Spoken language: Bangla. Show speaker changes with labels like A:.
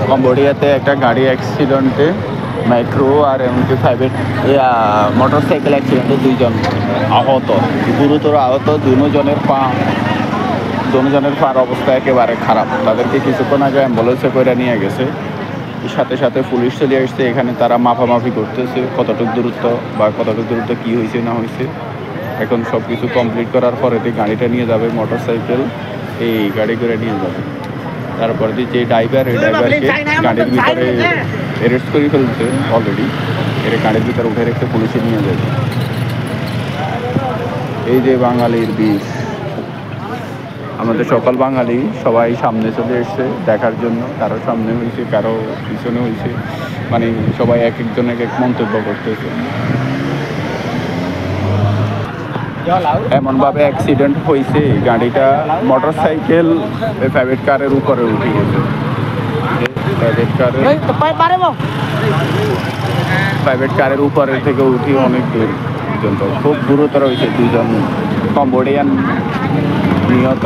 A: কম্বোডিয়াতে একটা গাড়ি অ্যাক্সিডেন্টে মাইক্রো আর এমনকি প্রাইভেট মোটরসাইকেল অ্যাক্সিডেন্টে 2 জন আহত, গুরুতর আহত। দুজনের পার অবস্থা একেবারে খারাপ। তাদেরকে কিছুক্ষণ আগে অ্যাম্বুলেন্সে করে নিয়ে গেছে। সাথে সাথে পুলিশ চলে আসছে এখানে, তারা মাপামাপি করতেছে কতটুকু দূরত্ব বা কতটুকু দূরত্ব কী হয়েছে না হয়েছে। এখন সব কিছু কমপ্লিট করার পরে গাড়িটা নিয়ে যাবে, মোটরসাইকেল এই গাড়ি করে নিয়ে যাবে। তারপরে যে ড্রাইভার, এই ড্রাইভারকে গাড়ির ভিতরে অ্যারেস্ট করে ফেলছে অলরেডি। এর গাড়ির ভিতরে উঠে রেখে পুলিশে নিয়ে যাবে। এই যে বাঙালির বীর, আমাদের সকল বাঙালি সবাই সামনে চলে এসছে দেখার জন্য। কারো সামনে হয়েছে, কারো পিছনে হয়েছে, মানে সবাই এক একজন এক এক মন্তব্য করতেছে। এমনভাবে অ্যাক্সিডেন্ট হয়েছে, গাড়িটা মোটরসাইকেল প্রাইভেট কারের উপরে উঠে গেছে। প্রাইভেট কারের উপরে থেকে উঠি অনেক দূর পর্যন্ত। খুব গুরুতর হয়েছে, 2 জন কম্বোডিয়ান নিহত।